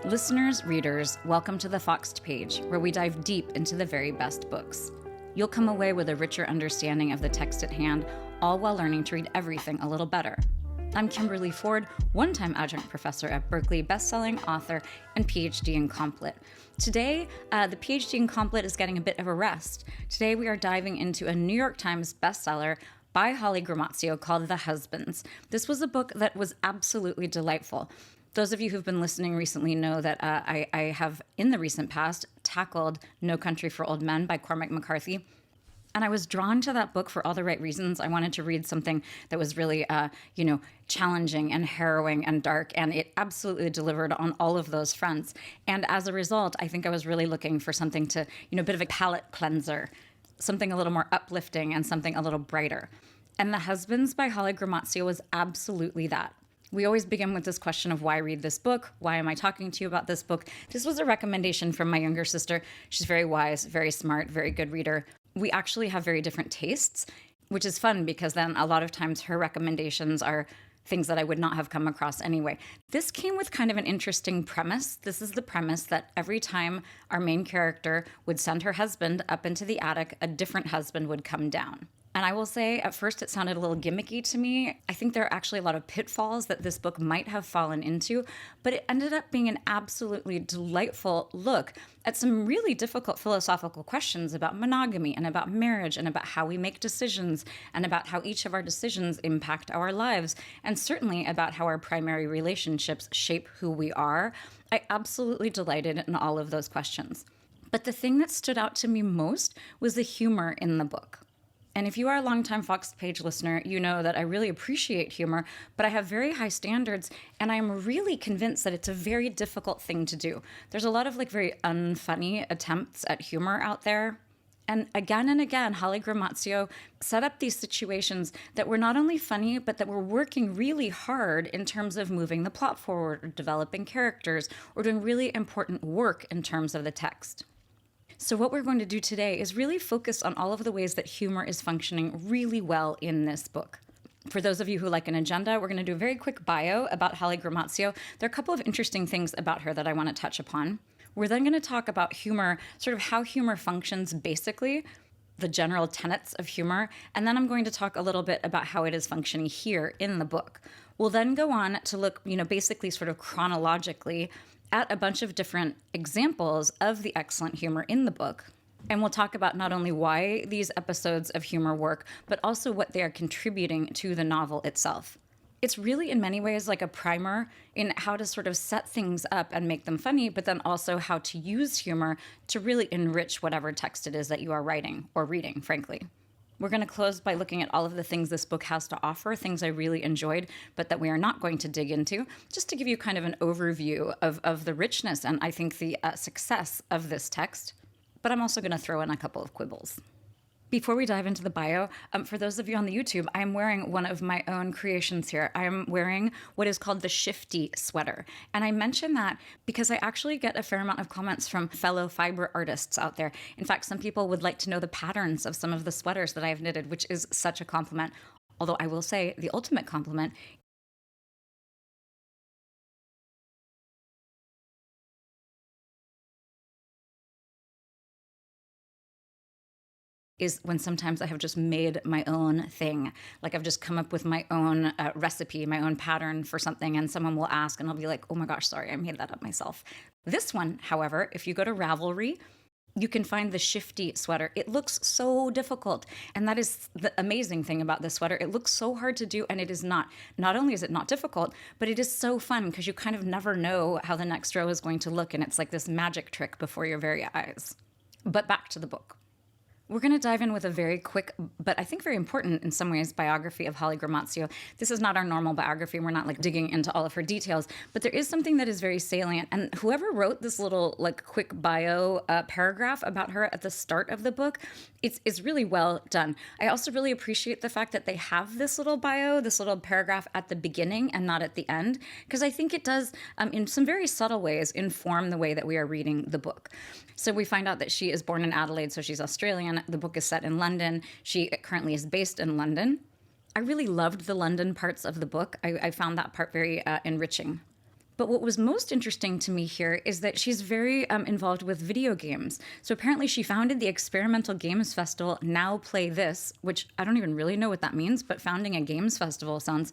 Listeners, readers, welcome to the Foxed Page, where we dive deep into the very best books. You'll come away with a richer understanding of the text at hand, all while learning to read everything a little better. I'm Kimberly Ford, one-time adjunct professor at Berkeley, best-selling author, and PhD in Comp Lit. Today, the PhD in Comp Lit is getting a bit of a rest. Today, we are diving into a New York Times bestseller by Holly Gramazio called The Husbands. This was a book that was absolutely delightful. Those of you who've been listening recently know that I have, in the recent past, tackled No Country for Old Men by Cormac McCarthy. And I was drawn to that book for all the right reasons. I wanted to read something that was really, challenging and harrowing and dark, and it absolutely delivered on all of those fronts. And as a result, I think I was really looking for something to, a bit of a palate cleanser, something a little more uplifting and something a little brighter. And The Husbands by Holly Gramazio was absolutely that. We always begin with this question of why read this book? Why am I talking to you about this book? This was a recommendation from my younger sister. She's very wise, very smart, very good reader. We actually have very different tastes, which is fun because then a lot of times her recommendations are things that I would not have come across anyway. This came with kind of an interesting premise. This is the premise that every time our main character would send her husband up into the attic, a different husband would come down. And I will say, at first it sounded a little gimmicky to me. I think there are actually a lot of pitfalls that this book might have fallen into, but it ended up being an absolutely delightful look at some really difficult philosophical questions about monogamy and about marriage and about how we make decisions and about how each of our decisions impact our lives, and certainly about how our primary relationships shape who we are. I absolutely delighted in all of those questions. But the thing that stood out to me most was the humor in the book. And if you are a longtime Foxed Page listener, you know that I really appreciate humor, but I have very high standards, and I am really convinced that it's a very difficult thing to do. There's a lot of very unfunny attempts at humor out there. And again, Holly Gramazio set up these situations that were not only funny, but that were working really hard in terms of moving the plot forward or developing characters or doing really important work in terms of the text. So what we're going to do today is really focus on all of the ways that humor is functioning really well in this book. For those of you who like an agenda, we're going to do a very quick bio about Holly Gramazio. There are a couple of interesting things about her that I want to touch upon. We're then going to talk about humor, sort of how humor functions basically, the general tenets of humor, and then I'm going to talk a little bit about how it is functioning here in the book. We'll then go on to look, basically sort of chronologically at a bunch of different examples of the excellent humor in the book. And we'll talk about not only why these episodes of humor work, but also what they are contributing to the novel itself. It's really in many ways like a primer in how to sort of set things up and make them funny, but then also how to use humor to really enrich whatever text it is that you are writing or reading, frankly. We're going to close by looking at all of the things this book has to offer, things I really enjoyed, but that we are not going to dig into, just to give you kind of an overview of the richness and I think the success of this text. But I'm also going to throw in a couple of quibbles. Before we dive into the bio, for those of you on the YouTube, I'm wearing one of my own creations here. I'm wearing what is called the Shifty Sweater. And I mention that because I actually get a fair amount of comments from fellow fiber artists out there. In fact, some people would like to know the patterns of some of the sweaters that I've knitted, which is such a compliment. Although I will say the ultimate compliment is when sometimes I have just made my own thing. Like I've just come up with my own recipe, my own pattern for something, and someone will ask and I'll be like, oh my gosh, sorry, I made that up myself. This one, however, if you go to Ravelry, you can find the Shifty Sweater. It looks so difficult. And that is the amazing thing about this sweater. It looks so hard to do, and it is not. Not only is it not difficult, but it is so fun because you kind of never know how the next row is going to look, and it's like this magic trick before your very eyes. But back to the book. We're going to dive in with a very quick, but I think very important in some ways, biography of Holly Gramazio. This is not our normal biography. We're not digging into all of her details, but there is something that is very salient. And whoever wrote this little quick bio paragraph about her at the start of the book, it's really well done. I also really appreciate the fact that they have this little bio, this little paragraph at the beginning and not at the end, because I think it does, in some very subtle ways, inform the way that we are reading the book. So we find out that she is born in Adelaide, so she's Australian. The book is set in London. She currently is based in London. I really loved the London parts of the book. I found that part very enriching. But what was most interesting to me here is that she's very involved with video games. So apparently she founded the experimental games festival Now Play This, which I don't even really know what that means, but founding a games festival sounds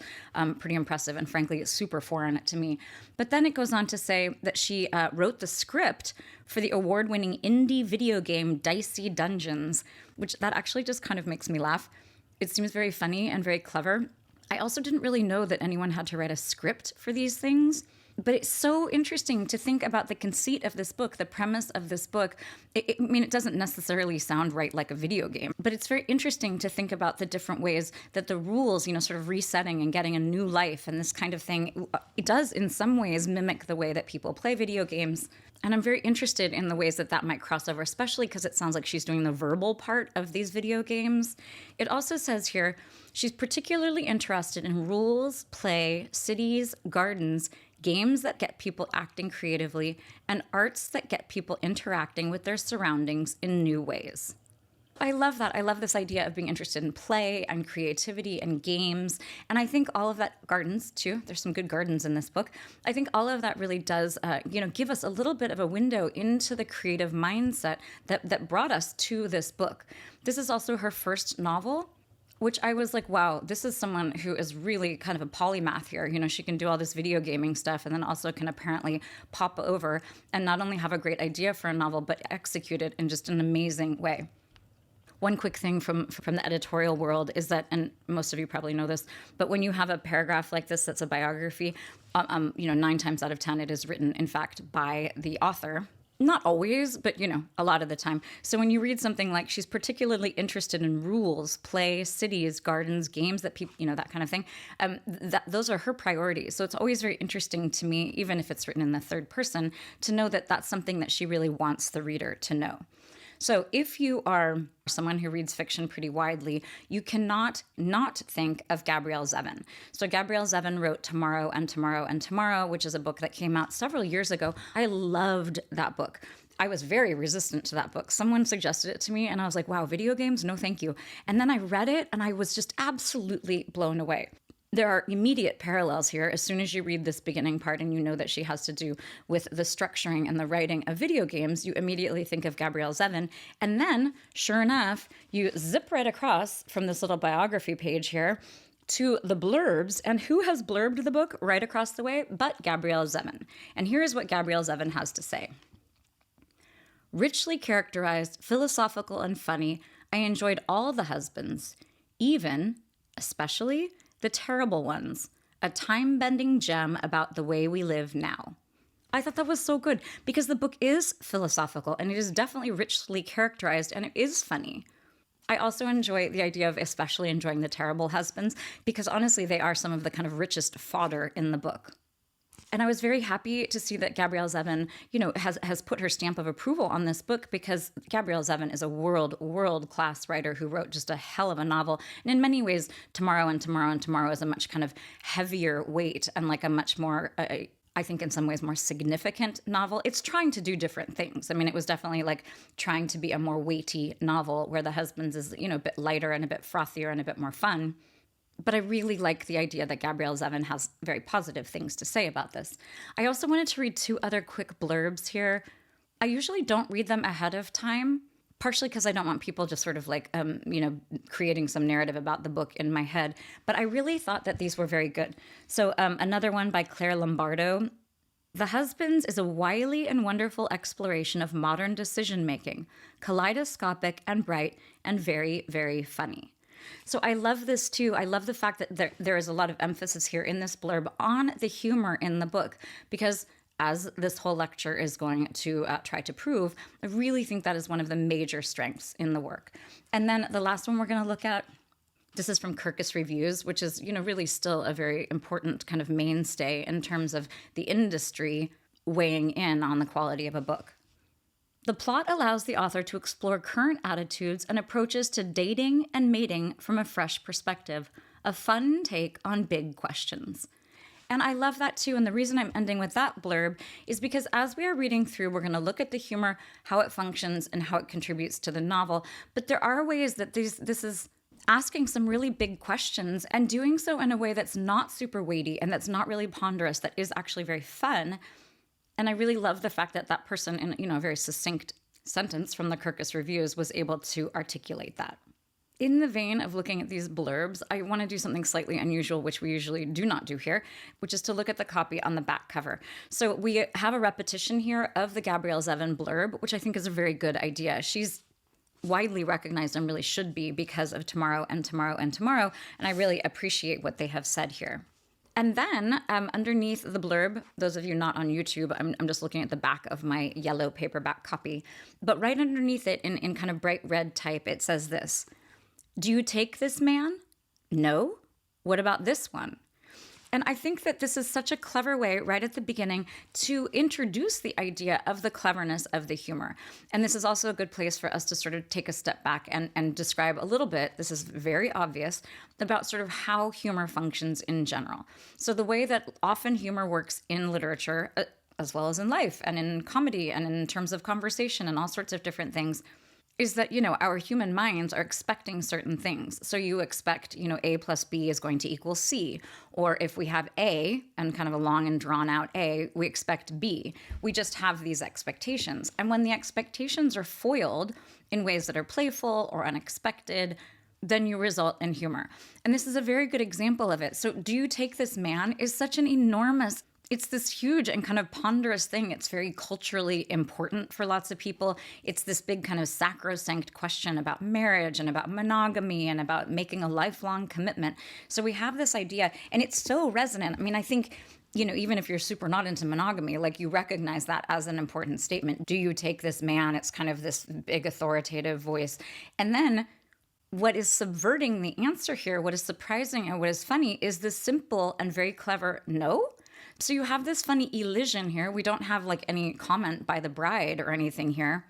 pretty impressive, and frankly, it's super foreign to me. But then it goes on to say that she wrote the script for the award-winning indie video game Dicey Dungeons, which that actually just kind of makes me laugh. It seems very funny and very clever. I also didn't really know that anyone had to write a script for these things. But it's so interesting to think about the conceit of this book, the premise of this book. I mean, it doesn't necessarily sound right like a video game, but it's very interesting to think about the different ways that the rules, sort of resetting and getting a new life and this kind of thing, it does in some ways mimic the way that people play video games. And I'm very interested in the ways that that might cross over, especially because it sounds like she's doing the verbal part of these video games. It also says here, she's particularly interested in rules, play, cities, gardens, games that get people acting creatively, and arts that get people interacting with their surroundings in new ways. I love that. I love this idea of being interested in play and creativity and games. And I think all of that, gardens too, there's some good gardens in this book. I think all of that really does, give us a little bit of a window into the creative mindset that brought us to this book. This is also her first novel, which I was like, wow, this is someone who is really kind of a polymath here. She can do all this video gaming stuff and then also can apparently pop over and not only have a great idea for a novel, but execute it in just an amazing way. One quick thing from the editorial world is that, and most of you probably know this, but when you have a paragraph like this that's a biography, 9 times out of 10 it is written, in fact, by the author. Not always, but, a lot of the time. So when you read something like she's particularly interested in rules, play, cities, gardens, games that people, that kind of thing, those are her priorities. So it's always very interesting to me, even if it's written in the third person, to know that that's something that she really wants the reader to know. So if you are someone who reads fiction pretty widely, you cannot not think of Gabrielle Zevin. So Gabrielle Zevin wrote Tomorrow and Tomorrow and Tomorrow, which is a book that came out several years ago. I loved that book. I was very resistant to that book. Someone suggested it to me and I was like, wow, video games? No, thank you. And then I read it and I was just absolutely blown away. There are immediate parallels here. As soon as you read this beginning part and you know that she has to do with the structuring and the writing of video games, you immediately think of Gabrielle Zevin. And then, sure enough, you zip right across from this little biography page here to the blurbs. And who has blurbed the book right across the way but Gabrielle Zevin? And here's what Gabrielle Zevin has to say. Richly characterized, philosophical, and funny, I enjoyed all the husbands, even, especially, the terrible ones, a time-bending gem about the way we live now. I thought that was so good because the book is philosophical and it is definitely richly characterized and it is funny. I also enjoy the idea of especially enjoying the terrible husbands because honestly, they are some of the kind of richest fodder in the book. And I was very happy to see that Gabrielle Zevin, has put her stamp of approval on this book because Gabrielle Zevin is a world-class writer who wrote just a hell of a novel. And in many ways, Tomorrow and Tomorrow and Tomorrow is a much kind of heavier weight and like a much more, I think in some ways, more significant novel. It's trying to do different things. I mean, it was definitely like trying to be a more weighty novel where The Husbands is, a bit lighter and a bit frothier and a bit more fun. But I really like the idea that Gabrielle Zevin has very positive things to say about this. I also wanted to read 2 other quick blurbs here. I usually don't read them ahead of time, partially because I don't want people just sort of like, creating some narrative about the book in my head. But I really thought that these were very good. So another one by Claire Lombardo. The Husbands is a wily and wonderful exploration of modern decision-making, kaleidoscopic and bright and very, very funny. So I love this too. I love the fact that there is a lot of emphasis here in this blurb on the humor in the book because as this whole lecture is going to try to prove, I really think that is one of the major strengths in the work. And then the last one we're going to look at, this is from Kirkus Reviews, which is, really still a very important kind of mainstay in terms of the industry weighing in on the quality of a book. The plot allows the author to explore current attitudes and approaches to dating and mating from a fresh perspective, a fun take on big questions. And I love that too. And the reason I'm ending with that blurb is because as we are reading through, we're going to look at the humor, how it functions, and how it contributes to the novel. But there are ways that this is asking some really big questions and doing so in a way that's not super weighty and that's not really ponderous, that is actually very fun. And I really love the fact that that person, in, you know, a very succinct sentence from the Kirkus Reviews, was able to articulate that. In the vein of looking at these blurbs, I want to do something slightly unusual, which we usually do not do here, which is to look at the copy on the back cover. So we have a repetition here of the Gabrielle Zevin blurb, which I think is a very good idea. She's widely recognized and really should be because of Tomorrow and Tomorrow and Tomorrow, and I really appreciate what they have said here. And then underneath the blurb, those of you not on YouTube, I'm just looking at the back of my yellow paperback copy, but right underneath it in kind of bright red type, it says this: "Do you take this man? No? What about this one?" And I think that this is such a clever way right at the beginning to introduce the idea of the cleverness of the humor. And this is also a good place for us to sort of take a step back and describe a little bit, this is very obvious, about sort of how humor functions in general. So the way that often humor works in literature, as well as in life and in comedy and in terms of conversation and all sorts of different things, is that, you know, our human minds are expecting certain things. So you expect, you know, A plus B is going to equal C. Or if we have A and kind of a long and drawn out A, we expect B. We just have these expectations. And when the expectations are foiled in ways that are playful or unexpected, then you result in humor. And this is a very good example of it. So "Do you take this man?" is such an enormous, it's this huge and kind of ponderous thing. It's very culturally important for lots of people. It's this big kind of sacrosanct question about marriage and about monogamy and about making a lifelong commitment. So we have this idea, and it's so resonant. I mean, I think, you know, even if you're super not into monogamy, like, you recognize that as an important statement. Do you take this man? It's kind of this big authoritative voice. And then what is subverting the answer here, what is surprising and what is funny, is this simple and very clever no. So you have this funny elision here. We don't have like any comment by the bride or anything here.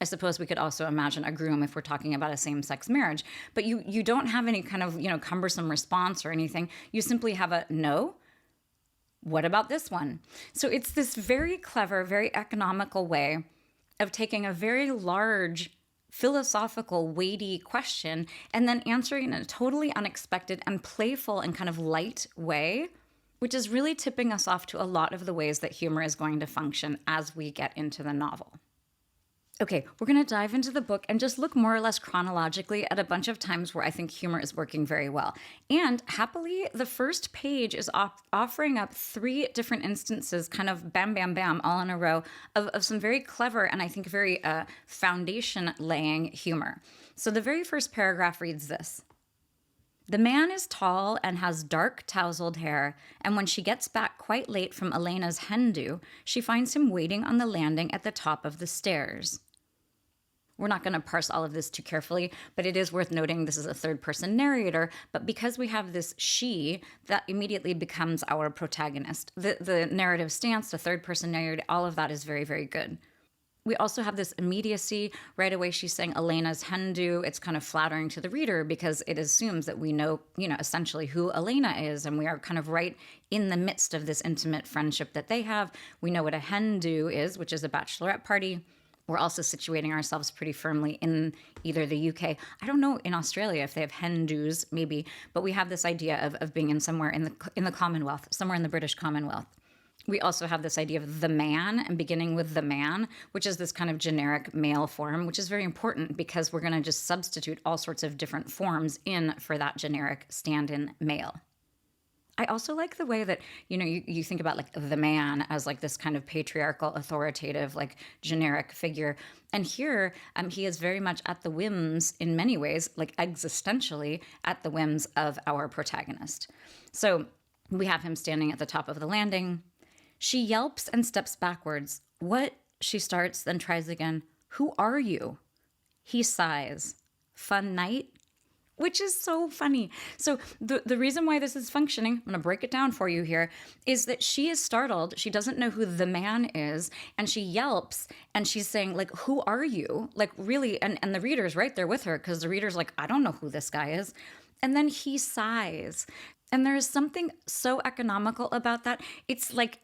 I suppose we could also imagine a groom if we're talking about a same-sex marriage. But you don't have any kind of, you know, cumbersome response or anything. You simply have a no. What about this one? So it's this very clever, very economical way of taking a very large, philosophical, weighty question and then answering in a totally unexpected and playful and kind of light way, which is really tipping us off to a lot of the ways that humor is going to function as we get into the novel. Okay, we're going to dive into the book and just look more or less chronologically at a bunch of times where I think humor is working very well. And happily, the first page is offering up 3 different instances, kind of bam, bam, bam, all in a row, of some very clever and I think very foundation-laying humor. So the very first paragraph reads this: "The man is tall and has dark tousled hair, and when she gets back quite late from Elena's hen do, she finds him waiting on the landing at the top of the stairs." We're not going to parse all of this too carefully, but it is worth noting this is a third-person narrator, but because we have this she, that immediately becomes our protagonist. The narrative stance, the third-person narrator, all of that is very, very good. We also have this immediacy. Right away, she's saying Elena's hen do. It's kind of flattering to the reader because it assumes that we know, you know, essentially who Elena is, and we are kind of right in the midst of this intimate friendship that they have. We know what a hen do is, which is a bachelorette party. We're also situating ourselves pretty firmly in either the UK. I don't know in Australia if they have hen do's, maybe, but we have this idea of being in somewhere in the Commonwealth, somewhere in the British Commonwealth. We also have this idea of the man and beginning with the man, which is this kind of generic male form, which is very important because we're going to just substitute all sorts of different forms in for that generic stand-in male. I also like the way that, you know, you think about like the man as like this kind of patriarchal, authoritative, like generic figure. And here he is very much at the whims in many ways, like existentially at the whims of our protagonist. So we have him standing at the top of the landing. She yelps and steps backwards. "What?" she starts, then tries again. "Who are you?" He sighs. "Fun night?" Which is so funny. So the reason why this is functioning, I'm going to break it down for you here, is that she is startled. She doesn't know who the man is, and she yelps, and she's saying, like, "Who are you?" Like, really, and the reader's right there with her, because the reader's like, "I don't know who this guy is." And then he sighs. And there is something so economical about that. It's like,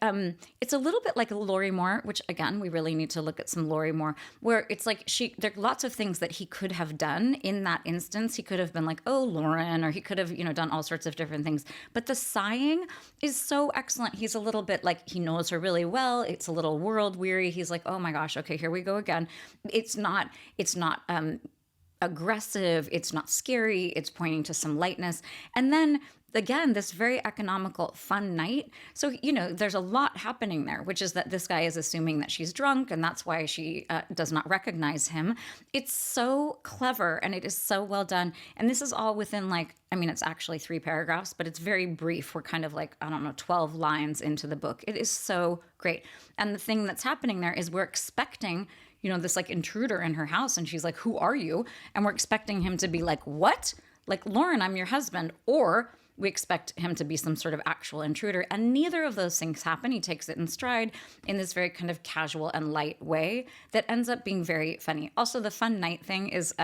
it's a little bit like Lori Moore, which again, we really need to look at some Lori Moore, where it's like there are lots of things that he could have done in that instance. He could have been like, oh, Lauren, or he could have, done all sorts of different things. But the sighing is so excellent. He's a little bit like, he knows her really well. It's a little world weary. He's like, oh my gosh, okay, here we go again. It's not, aggressive. It's not scary. It's pointing to some lightness. And then again, this very economical, fun night. So, there's a lot happening there, which is that this guy is assuming that she's drunk, and that's why she does not recognize him. It's so clever, and it is so well done. And this is all within it's actually 3 paragraphs, but it's very brief. We're kind of 12 lines into the book. It is so great. And the thing that's happening there is we're expecting this intruder in her house. And she's like, who are you? And we're expecting him to be like, what? Like, Lauren, I'm your husband. Or we expect him to be some sort of actual intruder. And neither of those things happen. He takes it in stride in this very kind of casual and light way that ends up being very funny. Also, the fun night thing is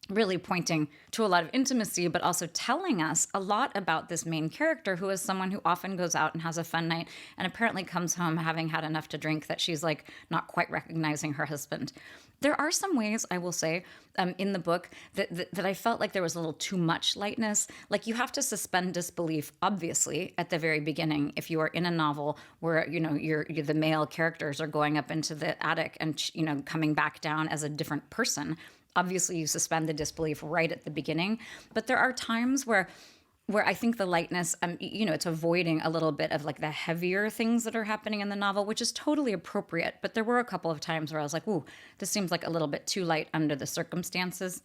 really pointing to a lot of intimacy, but also telling us a lot about this main character, who is someone who often goes out and has a fun night and apparently comes home having had enough to drink that she's not quite recognizing her husband. There are some ways, I will say, in the book that I felt like there was a little too much lightness. Like, you have to suspend disbelief, obviously, at the very beginning if you are in a novel where, you're the male characters are going up into the attic and, coming back down as a different person. Obviously, you suspend the disbelief right at the beginning. But there are times where I think the lightness, it's avoiding a little bit of the heavier things that are happening in the novel, which is totally appropriate. But there were a couple of times where I was like, ooh, this seems like a little bit too light under the circumstances.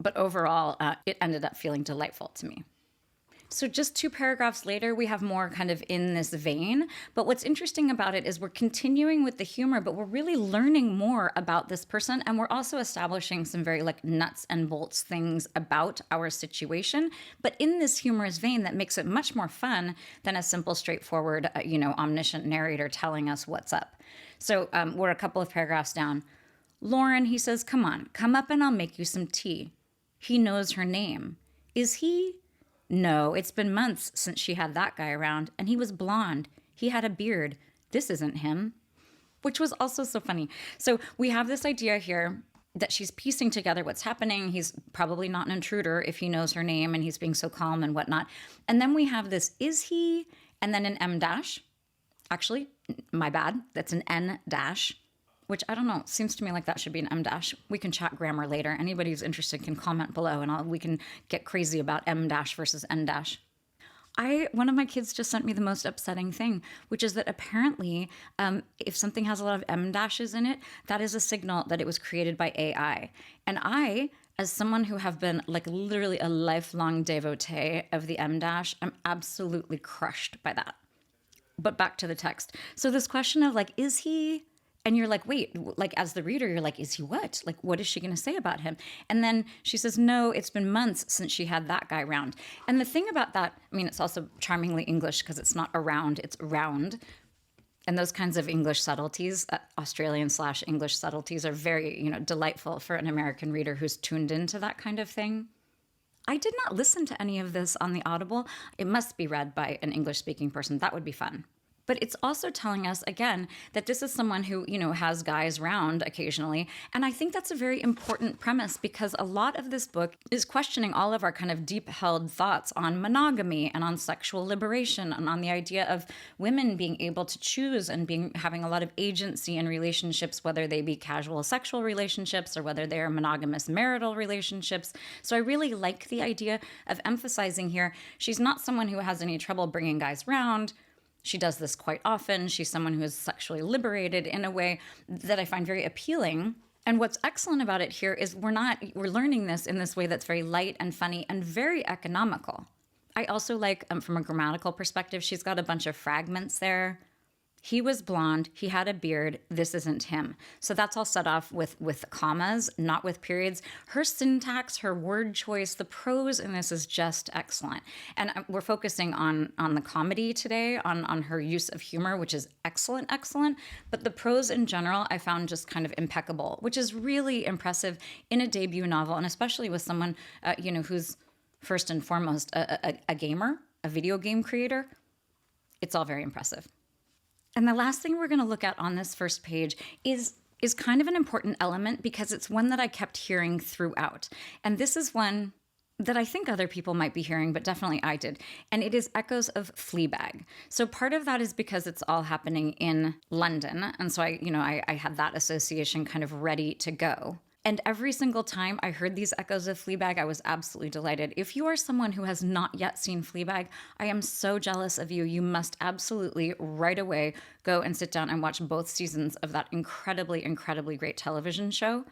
But overall, it ended up feeling delightful to me. So just 2 paragraphs later, we have more kind of in this vein. But what's interesting about it is we're continuing with the humor, but we're really learning more about this person. And we're also establishing some very nuts and bolts things about our situation, but in this humorous vein that makes it much more fun than a simple, straightforward, omniscient narrator telling us what's up. So we're a couple of paragraphs down. Lauren, he says, come on, come up and I'll make you some tea. He knows her name. Is he? No, it's been months since she had that guy around, and he was blonde. He had a beard. This isn't him. Which was also so funny. So we have this idea here that she's piecing together what's happening. He's probably not an intruder if he knows her name and he's being so calm and whatnot. And then we have this, is he? And then an M dash. Actually, my bad. That's an N dash. Which I don't know, seems to me like that should be an M dash. We can chat grammar later. Anybody who's interested can comment below and we can get crazy about M dash versus N dash. One of my kids just sent me the most upsetting thing, which is that apparently if something has a lot of M dashes in it, that is a signal that it was created by AI. And I, as someone who have been literally a lifelong devotee of the M dash, I'm absolutely crushed by that. But back to the text. So this question of is he... And you're like, wait, as the reader, you're like, is he what? What is she going to say about him? And then she says, no, it's been months since she had that guy round. And the thing about that, it's also charmingly English because it's not around, it's round. And those kinds of English subtleties, Australian/English subtleties are very, delightful for an American reader who's tuned into that kind of thing. I did not listen to any of this on the Audible. It must be read by an English-speaking person. That would be fun. But it's also telling us, again, that this is someone who, has guys round occasionally. And I think that's a very important premise because a lot of this book is questioning all of our kind of deep-held thoughts on monogamy and on sexual liberation and on the idea of women being able to choose and having a lot of agency in relationships, whether they be casual sexual relationships or whether they are monogamous marital relationships. So I really like the idea of emphasizing here, she's not someone who has any trouble bringing guys round. She does this quite often. She's someone who is sexually liberated in a way that I find very appealing. And what's excellent about it here is we're learning this in this way that's very light and funny and very economical. I also like, from a grammatical perspective, she's got a bunch of fragments there. He was blonde. He had a beard. This isn't him. So that's all set off with commas, not with periods. Her syntax, her word choice, the prose in this is just excellent. And we're focusing on the comedy today, on her use of humor, which is excellent. But the prose in general, I found just kind of impeccable, which is really impressive in a debut novel, and especially with someone, who's first and foremost a gamer. a video game creator. It's all very impressive. And the last thing we're going to look at on this first page is kind of an important element because it's one that I kept hearing throughout. And this is one that I think other people might be hearing, but definitely I did. And it is echoes of Fleabag. So part of that is because it's all happening in London. And so I had that association kind of ready to go. And every single time I heard these echoes of Fleabag, I was absolutely delighted. If you are someone who has not yet seen Fleabag, I am so jealous of you. You must absolutely right away go and sit down and watch both seasons of that incredibly, incredibly great television show.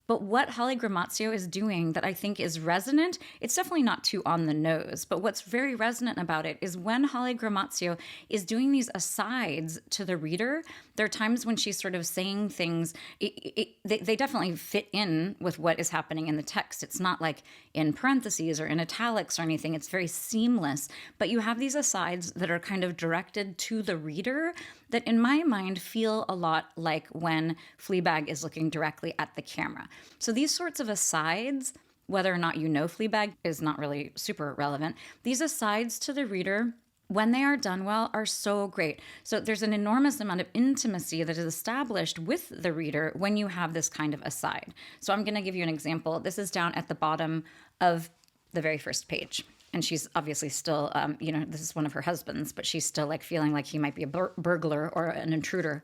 But what Holly Gramazio is doing that I think is resonant, it's definitely not too on the nose, but what's very resonant about it is when Holly Gramazio is doing these asides to the reader, there are times when she's sort of saying things, they definitely fit in with what is happening in the text. It's not like in parentheses or in italics or anything. It's very seamless. But you have these asides that are kind of directed to the reader that in my mind feel a lot like when Fleabag is looking directly at the camera. So these sorts of asides, whether or not you know Fleabag is not really super relevant. These asides to the reader, when they are done well, are so great. So there's an enormous amount of intimacy that is established with the reader when you have this kind of aside. So I'm going to give you an example. This is down at the bottom of the very first page. And she's obviously still, this is one of her husbands, but she's still like feeling like he might be a burglar or an intruder.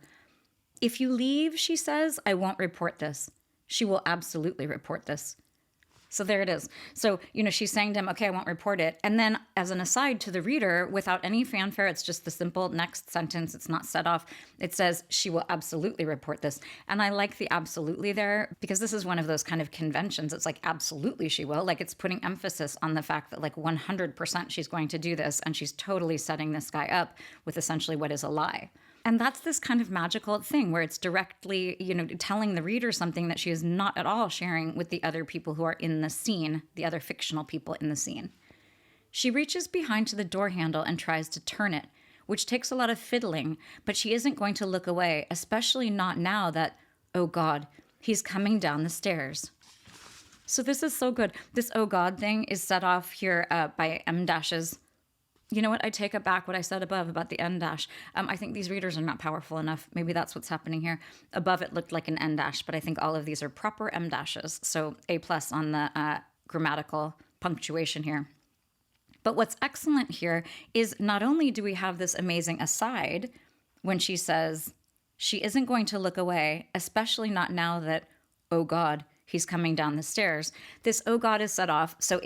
If you leave, she says, I won't report this. She will absolutely report this. So there it is. So, she's saying to him, okay, I won't report it. And then as an aside to the reader, without any fanfare, it's just the simple next sentence. It's not set off. It says, she will absolutely report this. And I like the absolutely there because this is one of those kind of conventions. It's like, absolutely she will. Like it's putting emphasis on the fact that like 100% she's going to do this. And she's totally setting this guy up with essentially what is a lie. And that's this kind of magical thing where it's directly, telling the reader something that she is not at all sharing with the other people who are in the scene, the other fictional people in the scene. She reaches behind to the door handle and tries to turn it, which takes a lot of fiddling, but she isn't going to look away, especially not now that, oh God, he's coming down the stairs. So this is so good. This oh God thing is set off here by M dashes. You know what? I take it back what I said above about the N dash. I think these readers are not powerful enough. Maybe that's what's happening here. Above it looked like an N dash, but I think all of these are proper M dashes. So A+ on the grammatical punctuation here. But what's excellent here is not only do we have this amazing aside when she says she isn't going to look away, especially not now that, oh God, he's coming down the stairs. This oh God is set off. So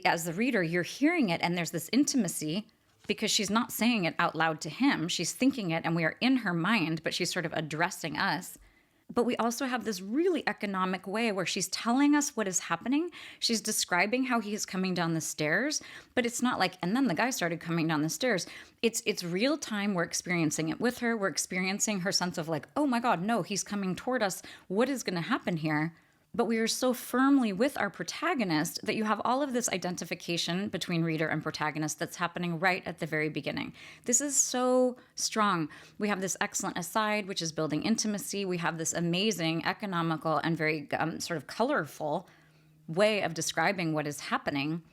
as the reader, you're hearing it and there's this intimacy because she's not saying it out loud to him. She's thinking it and we are in her mind, but she's sort of addressing us. But we also have this really economic way where she's telling us what is happening. She's describing how he is coming down the stairs, but it's not like, and then the guy started coming down the stairs. It's real time. We're experiencing it with her. We're experiencing her sense of like, oh my God, no, he's coming toward us. What is going to happen here? But we are so firmly with our protagonist that you have all of this identification between reader and protagonist that's happening right at the very beginning. This is so strong. We have this excellent aside, which is building intimacy. We have this amazing, economical, and very sort of colorful way of describing what is happening,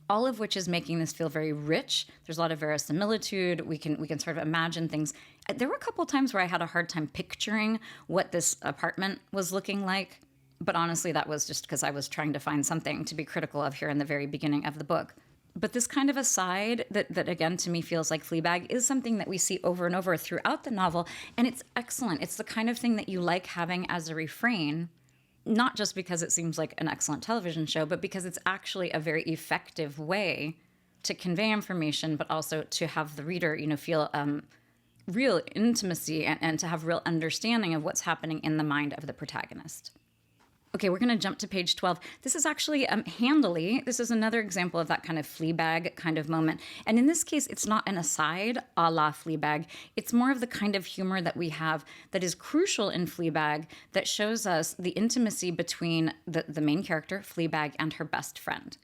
all of which is making this feel very rich. There's a lot of verisimilitude. We can sort of imagine things. There were a couple times where I had a hard time picturing what this apartment was looking like. But honestly, that was just because I was trying to find something to be critical of here in the very beginning of the book. But this kind of aside that again, to me feels like Fleabag is something that we see over and over throughout the novel. And it's excellent. It's the kind of thing that you like having as a refrain, not just because it seems like an excellent television show, but because it's actually a very effective way to convey information, but also to have the reader, feel real intimacy and to have real understanding of what's happening in the mind of the protagonist. Okay, we're going to jump to page 12. This is actually handily. This is another example of that kind of Fleabag kind of moment. And in this case, it's not an aside a la Fleabag. It's more of the kind of humor that we have that is crucial in Fleabag that shows us the intimacy between the main character, Fleabag, and her best friend.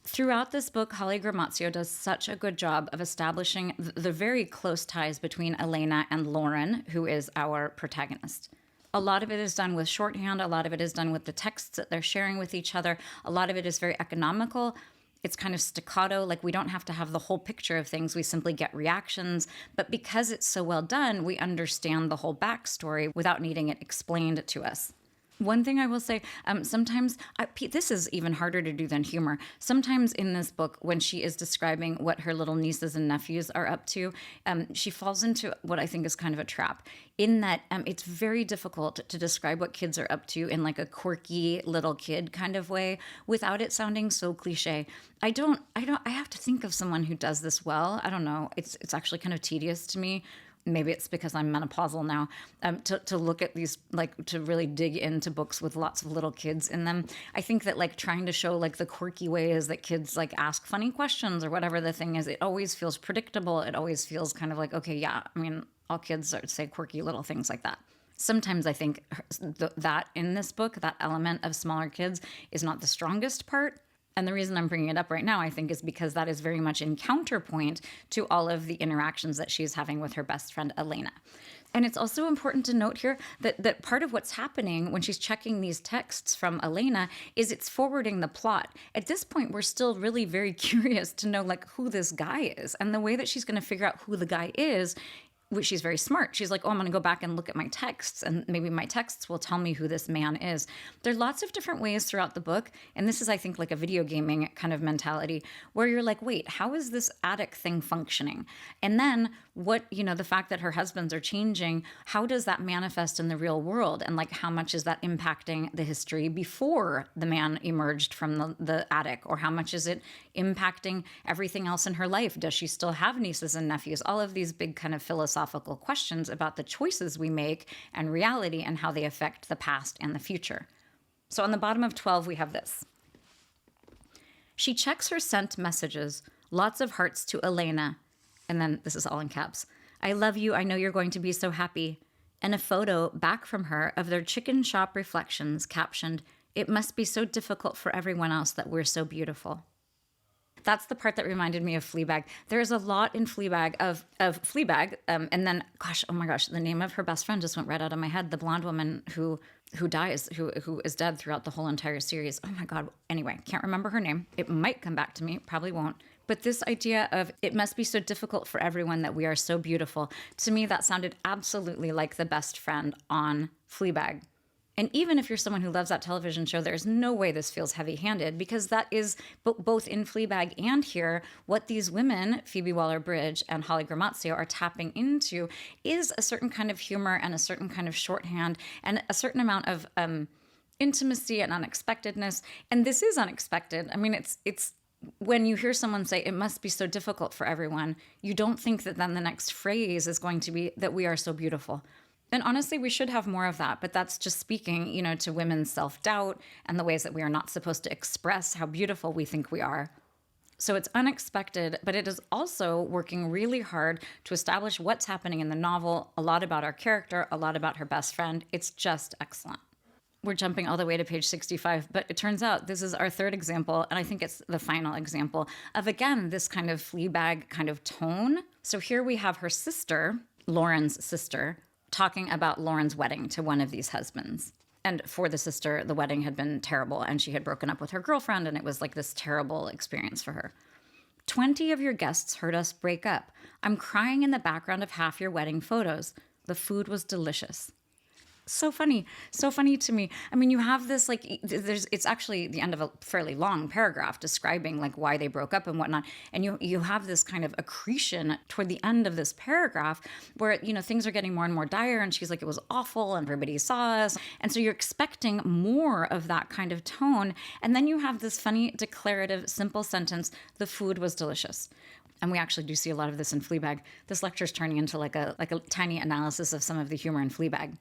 Throughout this book, Holly Gramazio does such a good job of establishing the very close ties between Elena and Lauren, who is our protagonist. A lot of it is done with shorthand. A lot of it is done with the texts that they're sharing with each other. A lot of it is very economical. It's kind of staccato, like we don't have to have the whole picture of things. We simply get reactions. But because it's so well done, we understand the whole backstory without needing it explained to us. One thing I will say, sometimes, this is even harder to do than humor. Sometimes in this book, when she is describing what her little nieces and nephews are up to, she falls into what I think is kind of a trap, in that it's very difficult to describe what kids are up to in like a quirky little kid kind of way without it sounding so cliche. I have to think of someone who does this well. I don't know. It's actually kind of tedious to me. Maybe it's because I'm menopausal now, to look at these, like, to really dig into books with lots of little kids in them. I think that, like, trying to show, like, the quirky ways that kids, like, ask funny questions or whatever the thing is, it always feels predictable. It always feels kind of like, okay, yeah, I mean, all kids say quirky little things like that. Sometimes I think that in this book, that element of smaller kids is not the strongest part. And the reason I'm bringing it up right now, I think, is because that is very much in counterpoint to all of the interactions that she's having with her best friend, Elena. And it's also important to note here that part of what's happening when she's checking these texts from Elena is it's forwarding the plot. At this point, we're still really very curious to know, like, who this guy is. And the way that she's going to figure out who the guy is, which she's very smart. She's like, oh, I'm going to go back and look at my texts, and maybe my texts will tell me who this man is. There are lots of different ways throughout the book, and this is, I think, like a video gaming kind of mentality, where you're like, wait, how is this attic thing functioning? And then the fact that her husbands are changing, how does that manifest in the real world? And like, how much is that impacting the history before the man emerged from the attic? Or how much is it impacting everything else in her life? Does she still have nieces and nephews? All of these big kind of philosophical questions about the choices we make and reality and how they affect the past and the future. So on the bottom of 12, we have this. She checks her sent messages, lots of hearts to Elena. And then this is all in caps. I love you. I know you're going to be so happy. And a photo back from her of their chicken shop reflections captioned, it must be so difficult for everyone else that we're so beautiful. That's the part that reminded me of Fleabag. There's a lot in Fleabag of Fleabag. And then, oh my gosh, the name of her best friend just went right out of my head. The blonde woman who dies, who is dead throughout the whole entire series. Oh my God. Anyway, can't remember her name. It might come back to me. Probably won't. But this idea of it must be so difficult for everyone that we are so beautiful, to me, that sounded absolutely like the best friend on Fleabag. And even if you're someone who loves that television show, there's no way this feels heavy-handed, because that is both in Fleabag and here, what these women, Phoebe Waller-Bridge and Holly Gramazio, are tapping into is a certain kind of humor and a certain kind of shorthand and a certain amount of intimacy and unexpectedness. And this is unexpected. I mean, it's when you hear someone say, it must be so difficult for everyone, you don't think that then the next phrase is going to be that we are so beautiful. And honestly, we should have more of that, but that's just speaking, to women's self-doubt and the ways that we are not supposed to express how beautiful we think we are. So it's unexpected, but it is also working really hard to establish what's happening in the novel, a lot about our character, a lot about her best friend. It's just excellent. We're jumping all the way to page 65, but it turns out this is our third example, and I think it's the final example of, again, this kind of Fleabag kind of tone. So here we have her sister, Lauren's sister, talking about Lauren's wedding to one of these husbands. And for the sister, the wedding had been terrible, and she had broken up with her girlfriend, and it was like this terrible experience for her. 20 of your guests heard us break up. I'm crying in the background of half your wedding photos. The food was delicious. So funny to me. I mean, you have this, like, it's actually the end of a fairly long paragraph describing like why they broke up and whatnot. And you have this kind of accretion toward the end of this paragraph where, things are getting more and more dire. And she's like, it was awful and everybody saw us. And so you're expecting more of that kind of tone. And then you have this funny, declarative, simple sentence, the food was delicious. And we actually do see a lot of this in Fleabag. This lecture is turning into like a tiny analysis of some of the humor in Fleabag.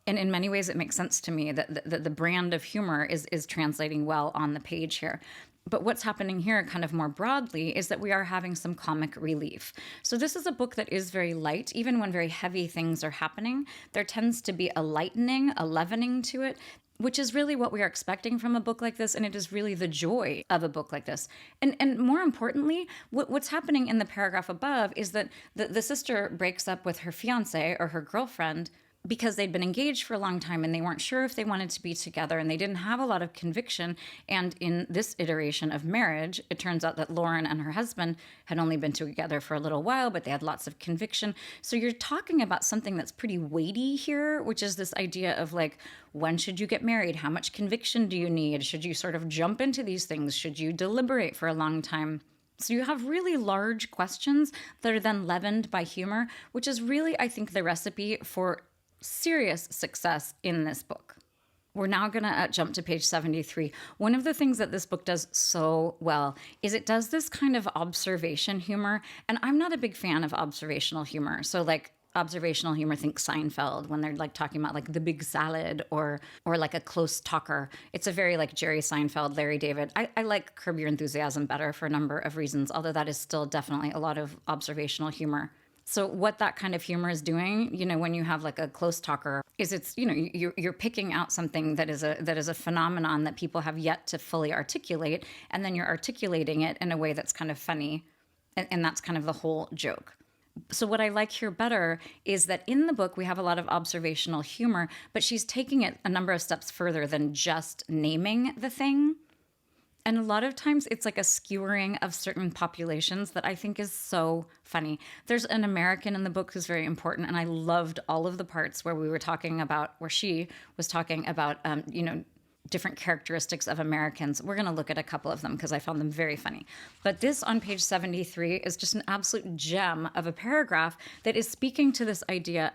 And in many ways, it makes sense to me that the brand of humor is translating well on the page here. But what's happening here kind of more broadly is that we are having some comic relief. So this is a book that is very light. Even when very heavy things are happening, there tends to be a lightening, a leavening to it, which is really what we are expecting from a book like this, and it is really the joy of a book like this. And more importantly, what's happening in the paragraph above is that the sister breaks up with her fiancé or her girlfriend because they'd been engaged for a long time and they weren't sure if they wanted to be together and they didn't have a lot of conviction. And in this iteration of marriage, it turns out that Lauren and her husband had only been together for a little while, but they had lots of conviction. So you're talking about something that's pretty weighty here, which is this idea of like, when should you get married? How much conviction do you need? Should you sort of jump into these things? Should you deliberate for a long time? So you have really large questions that are then leavened by humor, which is really, I think, the recipe for serious success in this book. We're now going to jump to page 73. One of the things that this book does so well is it does this kind of observation humor. And I'm not a big fan of observational humor. So like observational humor, think Seinfeld, when they're like talking about like the big salad or like a close talker. It's a very like Jerry Seinfeld, Larry David. I like Curb Your Enthusiasm better for a number of reasons, although that is still definitely a lot of observational humor. So what that kind of humor is doing, when you have like a close talker, is it's, you're picking out something that is a phenomenon that people have yet to fully articulate, and then you're articulating it in a way that's kind of funny, and that's kind of the whole joke. So what I like here better is that in the book we have a lot of observational humor, but she's taking it a number of steps further than just naming the thing. And a lot of times it's like a skewering of certain populations that I think is so funny. There's an American in the book who's very important, and I loved all of the parts where she was talking about, different characteristics of Americans. We're going to look at a couple of them because I found them very funny. But this on page 73 is just an absolute gem of a paragraph that is speaking to this idea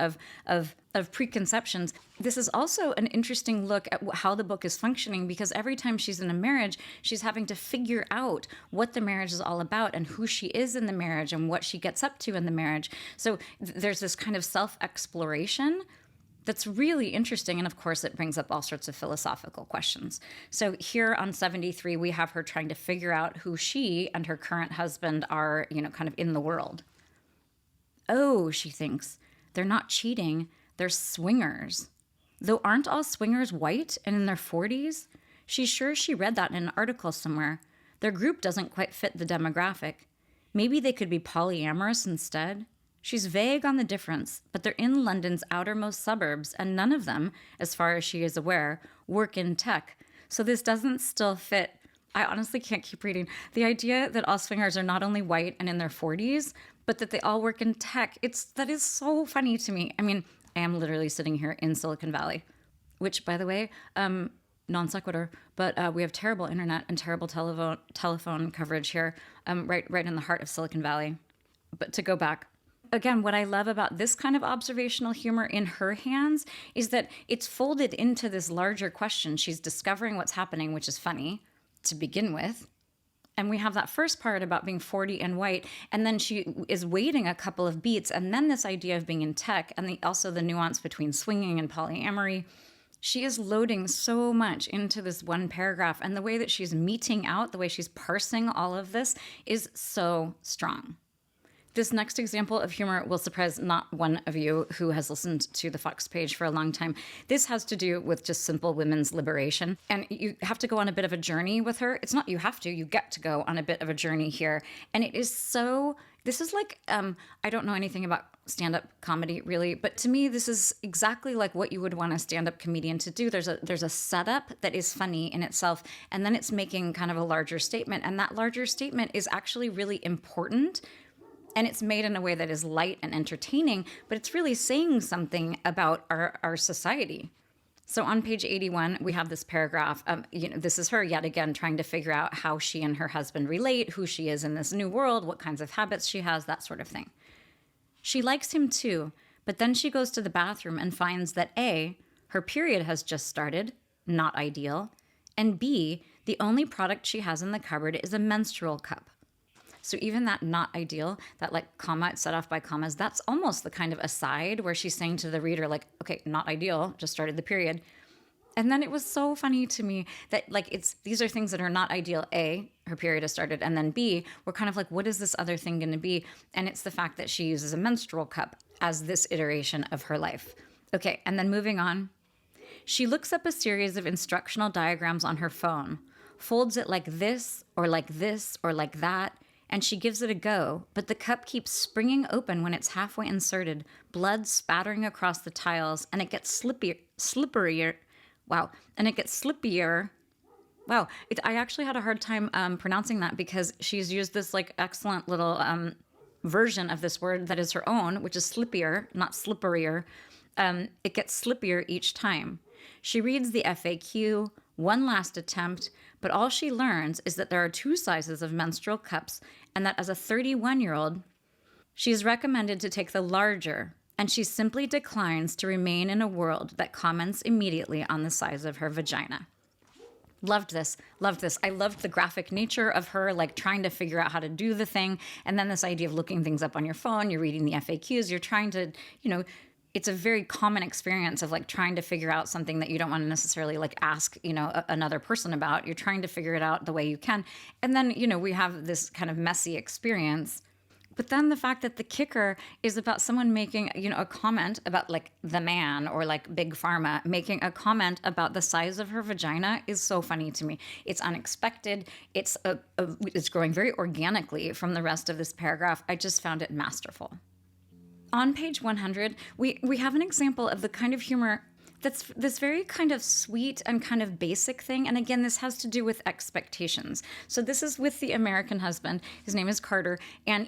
of preconceptions. This is also an interesting look at how the book is functioning, because every time she's in a marriage, she's having to figure out what the marriage is all about and who she is in the marriage and what she gets up to in the marriage. So there's this kind of self-exploration that's really interesting. And of course, it brings up all sorts of philosophical questions. So here on 73, we have her trying to figure out who she and her current husband are, kind of in the world. Oh, she thinks, they're not cheating, they're swingers. Though aren't all swingers white and in their 40s? She's sure she read that in an article somewhere. Their group doesn't quite fit the demographic. Maybe they could be polyamorous instead. She's vague on the difference, but they're in London's outermost suburbs, and none of them, as far as she is aware, work in tech. So this doesn't still fit. I honestly can't keep reading. The idea that all swingers are not only white and in their 40s, but that they all work in tech, that is so funny to me. I mean, I am literally sitting here in Silicon Valley, which, by the way, non sequitur, but we have terrible internet and terrible telephone coverage here, right in the heart of Silicon Valley. But to go back, again, what I love about this kind of observational humor in her hands is that it's folded into this larger question. She's discovering what's happening, which is funny to begin with. And we have that first part about being 40 and white, and then she is waiting a couple of beats, and then this idea of being in tech, and also the nuance between swinging and polyamory. She is loading so much into this one paragraph, and the way that she's meting out, the way she's parsing all of this is so strong. This next example of humor will surprise not one of you who has listened to the Fox page for a long time. This has to do with just simple women's liberation. And you have to go on a bit of a journey with her. It's not you have to, you get to go on a bit of a journey here. And it is so, this is like, I don't know anything about stand-up comedy really, but to me, this is exactly like what you would want a stand-up comedian to do. There's a setup that is funny in itself, and then it's making kind of a larger statement. And that larger statement is actually really important. And it's made in a way that is light and entertaining, but it's really saying something about our society. So on page 81, we have this paragraph. This is her yet again trying to figure out how she and her husband relate, who she is in this new world, what kinds of habits she has, that sort of thing. She likes him too, but then she goes to the bathroom and finds that A, her period has just started, not ideal, and B, the only product she has in the cupboard is a menstrual cup. So even that not ideal, that like comma, it's set off by commas, that's almost the kind of aside where she's saying to the reader, like, okay, not ideal, just started the period. And then it was so funny to me that like these are things that are not ideal. A, her period has started. And then B, we're kind of like, what is this other thing going to be? And it's the fact that she uses a menstrual cup as this iteration of her life. Okay, and then moving on. She looks up a series of instructional diagrams on her phone, folds it like this or like that, and she gives it a go, but the cup keeps springing open when it's halfway inserted, blood spattering across the tiles, and it gets slipperier. Wow. And it gets slippier. Wow. I actually had a hard time pronouncing that because she's used this like excellent little version of this word that is her own, which is slippier, not slipperier. It gets slippier each time. She reads the FAQ, one last attempt, but all she learns is that there are 2 sizes of menstrual cups and that as a 31-year-old, she is recommended to take the larger, and she simply declines to remain in a world that comments immediately on the size of her vagina. Loved this. I loved the graphic nature of her, like trying to figure out how to do the thing. And then this idea of looking things up on your phone, you're reading the FAQs, you're trying to, it's a very common experience of like trying to figure out something that you don't want to necessarily like ask, another person about. You're trying to figure it out the way you can. And then, we have this kind of messy experience. But then the fact that the kicker is about someone making, a comment about like the man or like Big Pharma making a comment about the size of her vagina is so funny to me. It's unexpected. It's growing very organically from the rest of this paragraph. I just found it masterful. On page 100, we have an example of the kind of humor that's this very kind of sweet and kind of basic thing. And again, this has to do with expectations. So this is with the American husband. His name is Carter, and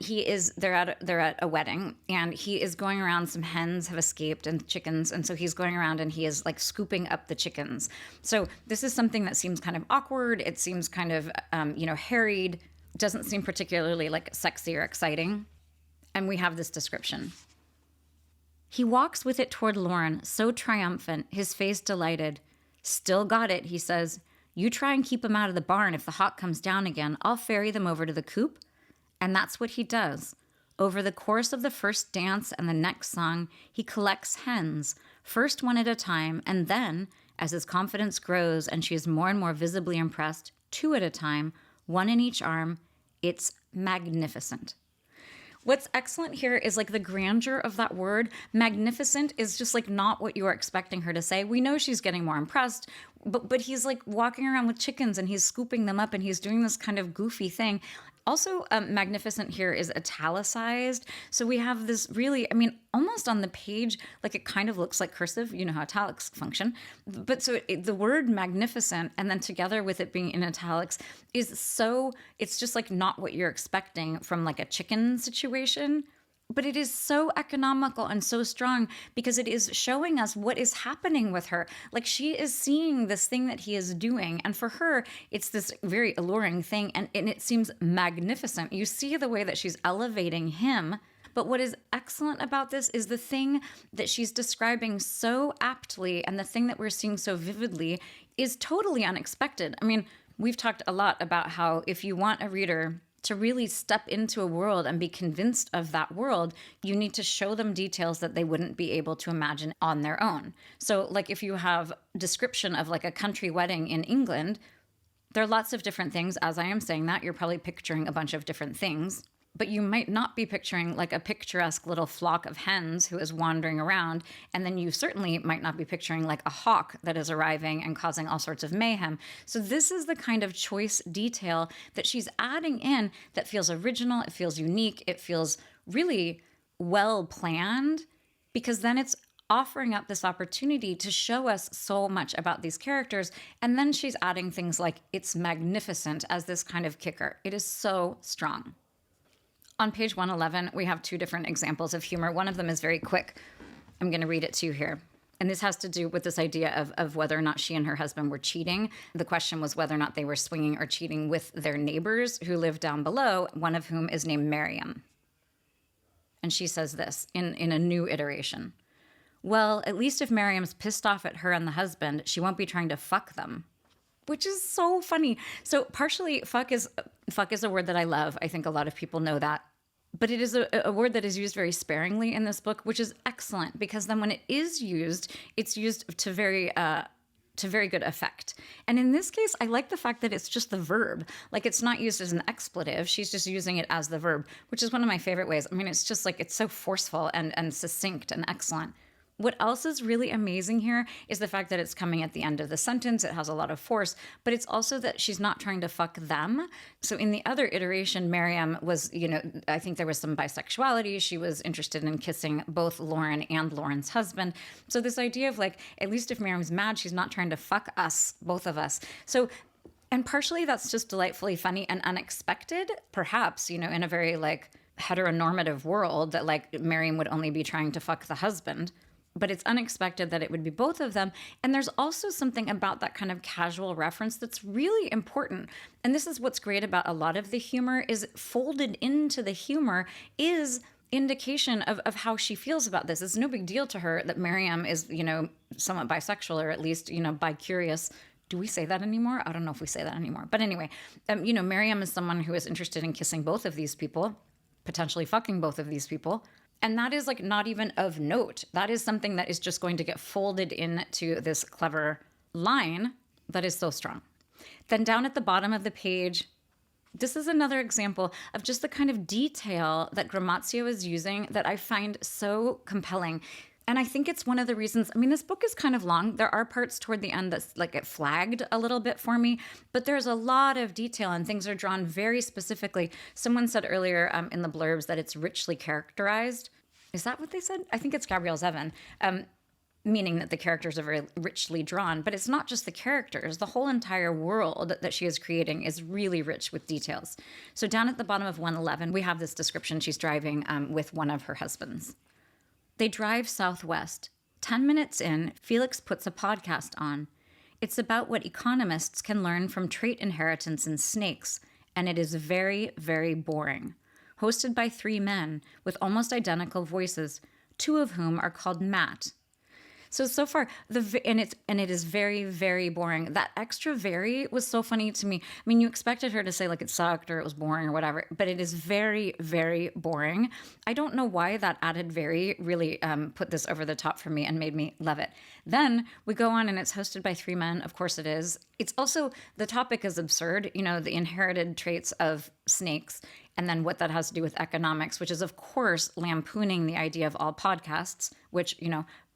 they're at a wedding, and he is going around. Some hens have escaped and chickens, and so he's going around and he is like scooping up the chickens. So this is something that seems kind of awkward. It seems kind of harried. Doesn't seem particularly like sexy or exciting. And we have this description. He walks with it toward Lauren, so triumphant, his face delighted. Still got it, he says. You try and keep him out of the barn. If the hawk comes down again, I'll ferry them over to the coop. And that's what he does. Over the course of the first dance and the next song, he collects hens, first one at a time, and then, as his confidence grows and she is more and more visibly impressed, 2 at a time, 1 in each arm. It's magnificent. What's excellent here is like the grandeur of that word. Magnificent is just like not what you are expecting her to say. We know she's getting more impressed, but he's like walking around with chickens and he's scooping them up and he's doing this kind of goofy thing. Also, magnificent here is italicized. So we have this really, almost on the page, like it kind of looks like cursive. You know how italics function. But so the word magnificent and then together with it being in italics it's just like not what you're expecting from like a chicken situation. But it is so economical and so strong because it is showing us what is happening with her. Like she is seeing this thing that he is doing. And for her, it's this very alluring thing. And it seems magnificent. You see the way that she's elevating him. But what is excellent about this is the thing that she's describing so aptly and the thing that we're seeing so vividly is totally unexpected. We've talked a lot about how if you want a reader to really step into a world and be convinced of that world, you need to show them details that they wouldn't be able to imagine on their own. So like if you have description of like a country wedding in England, there are lots of different things. As I am saying that, you're probably picturing a bunch of different things. But you might not be picturing like a picturesque little flock of hens who is wandering around. And then you certainly might not be picturing like a hawk that is arriving and causing all sorts of mayhem. So this is the kind of choice detail that she's adding in that feels original, it feels unique, it feels really well planned, because then it's offering up this opportunity to show us so much about these characters. And then she's adding things like it's magnificent as this kind of kicker. It is so strong. On page 111, we have 2 different examples of humor. One of them is very quick. I'm going to read it to you here. And this has to do with this idea of whether or not she and her husband were cheating. The question was whether or not they were swinging or cheating with their neighbors who live down below, one of whom is named Miriam. And she says this in a new iteration. Well, at least if Miriam's pissed off at her and the husband, she won't be trying to fuck them. Which is so funny. So partially, fuck is a word that I love. I think a lot of people know that. But it is a word that is used very sparingly in this book, which is excellent because then when it is used, it's used to very good effect. And in this case, I like the fact that it's just the verb. Like it's not used as an expletive. She's just using it as the verb, which is one of my favorite ways. It's just like it's so forceful and succinct and excellent. What else is really amazing here is the fact that it's coming at the end of the sentence. It has a lot of force, but it's also that she's not trying to fuck them. So in the other iteration, Miriam was, I think there was some bisexuality. She was interested in kissing both Lauren and Lauren's husband. So this idea of like, at least if Miriam's mad, she's not trying to fuck us, both of us. So, and partially that's just delightfully funny and unexpected, perhaps, in a very like heteronormative world that like Miriam would only be trying to fuck the husband. But it's unexpected that it would be both of them. And there's also something about that kind of casual reference that's really important. And this is what's great about a lot of the humor is folded into the humor is indication of how she feels about this. It's no big deal to her that Miriam is, somewhat bisexual or at least, bi-curious. Do we say that anymore? I don't know if we say that anymore. But anyway, Miriam is someone who is interested in kissing both of these people, potentially fucking both of these people. And that is like not even of note. That is something that is just going to get folded into this clever line that is so strong. Then down at the bottom of the page, this is another example of just the kind of detail that Gramazio is using that I find so compelling. And I think it's one of the reasons, this book is kind of long. There are parts toward the end that's like it flagged a little bit for me, but there's a lot of detail and things are drawn very specifically. Someone said earlier in the blurbs that it's richly characterized. Is that what they said? I think it's Gabrielle Zevin, meaning that the characters are very richly drawn, but it's not just the characters. The whole entire world that she is creating is really rich with details. So down at the bottom of 111, we have this description. She's driving with one of her husbands. They drive southwest. 10 minutes in, Felix puts a podcast on. It's about what economists can learn from trait inheritance in snakes, and it is very, very boring. Hosted by 3 men with almost identical voices, 2 of whom are called Matt. So far, it is very, very boring. That extra very was so funny to me. You expected her to say like it sucked or it was boring or whatever, but it is very, very boring. I don't know why that added very really put this over the top for me and made me love it. Then we go on and it's hosted by 3 men. Of course it is. It's also, the topic is absurd, the inherited traits of snakes. And then what that has to do with economics, which is, of course, lampooning the idea of all podcasts, which,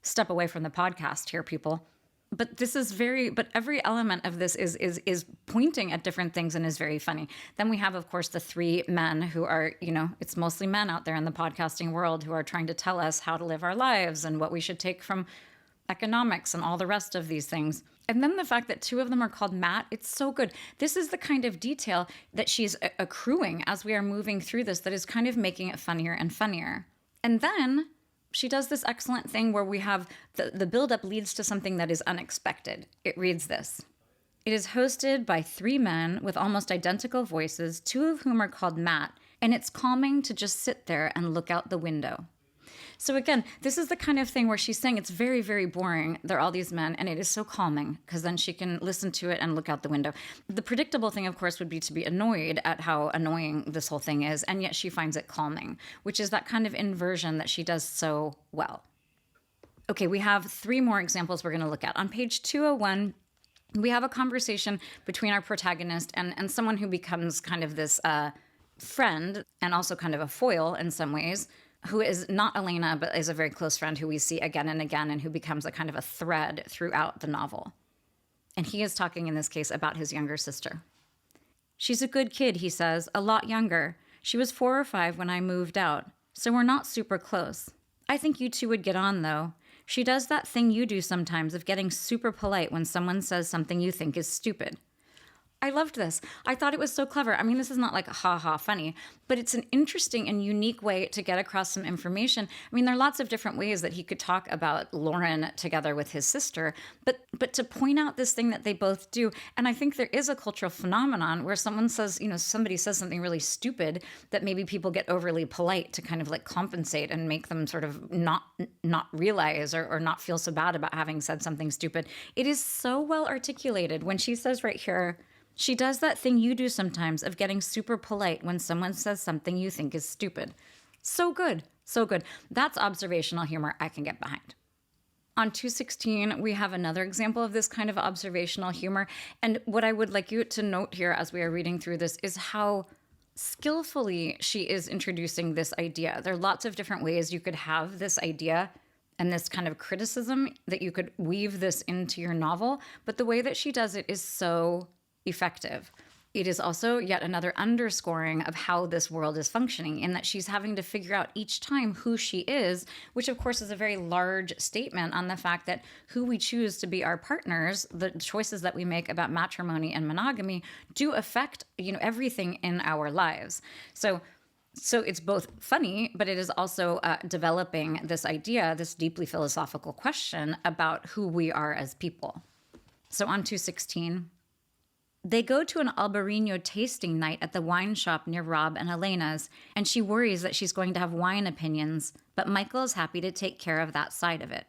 step away from the podcast here, people. But this is but every element of this is pointing at different things and is very funny. Then we have, of course, the 3 men who are, it's mostly men out there in the podcasting world who are trying to tell us how to live our lives and what we should take from economics and all the rest of these things. And then the fact that 2 of them are called Matt, it's so good. This is the kind of detail that she's accruing as we are moving through this that is kind of making it funnier and funnier. And then she does this excellent thing where we have the buildup leads to something that is unexpected. It reads this. It is hosted by 3 men with almost identical voices, 2 of whom are called Matt, and it's calming to just sit there and look out the window. So again, this is the kind of thing where she's saying it's very, very boring. There are all these men, and it is so calming because then she can listen to it and look out the window. The predictable thing, of course, would be to be annoyed at how annoying this whole thing is, and yet she finds it calming, which is that kind of inversion that she does so well. Okay, we have 3 more examples we're going to look at. On page 201, we have a conversation between our protagonist and someone who becomes kind of this friend and also kind of a foil in some ways, who is not Elena, but is a very close friend who we see again and again and who becomes a kind of a thread throughout the novel. And he is talking in this case about his younger sister. She's a good kid, he says, a lot younger. She was 4 or 5 when I moved out, so we're not super close. I think you 2 would get on, though. She does that thing you do sometimes of getting super polite when someone says something you think is stupid. I loved this. I thought it was so clever. This is not like ha-ha funny, but it's an interesting and unique way to get across some information. There are lots of different ways that he could talk about Lauren together with his sister, but to point out this thing that they both do, and I think there is a cultural phenomenon where someone says, somebody says something really stupid that maybe people get overly polite to kind of like compensate and make them sort of not realize or not feel so bad about having said something stupid. It is so well articulated when she says right here, she does that thing you do sometimes of getting super polite when someone says something you think is stupid. So good. So good. That's observational humor I can get behind. On 216, we have another example of this kind of observational humor. And what I would like you to note here as we are reading through this is how skillfully she is introducing this idea. There are lots of different ways you could have this idea and this kind of criticism that you could weave this into your novel. But the way that she does it is so effective. It is also yet another underscoring of how this world is functioning, in that she's having to figure out each time who she is, which of course is a very large statement on the fact that who we choose to be our partners, the choices that we make about matrimony and monogamy, do affect, everything in our lives. So it's both funny, but it is also developing this idea, this deeply philosophical question about who we are as people. So on 216. They go to an Albarino tasting night at the wine shop near Rob and Elena's, and she worries that she's going to have wine opinions, but Michael is happy to take care of that side of it.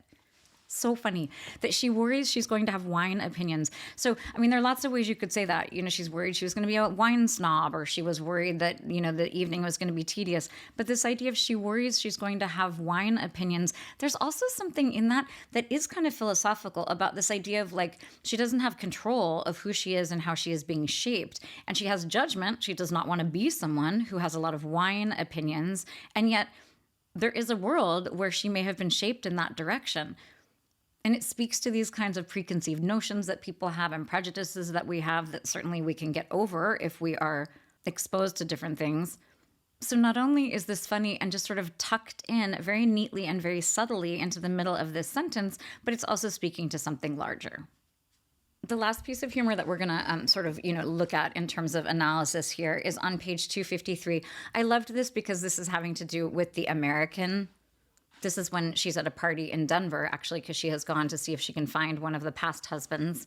So funny that she worries she's going to have wine opinions. So, there are lots of ways you could say that. She's worried she was going to be a wine snob, or she was worried that, the evening was going to be tedious. But this idea of she worries she's going to have wine opinions, there's also something in that is kind of philosophical about this idea of she doesn't have control of who she is and how she is being shaped. And she has judgment. She does not want to be someone who has a lot of wine opinions. And yet there is a world where she may have been shaped in that direction. And it speaks to these kinds of preconceived notions that people have and prejudices that we have that certainly we can get over if we are exposed to different things. So not only is this funny and just sort of tucked in very neatly and very subtly into the middle of this sentence, but it's also speaking to something larger. The last piece of humor that we're going to look at in terms of analysis here is on page 253. I loved this because this is having to do with the American. This is when she's at a party in Denver, actually, because she has gone to see if she can find one of the past husbands.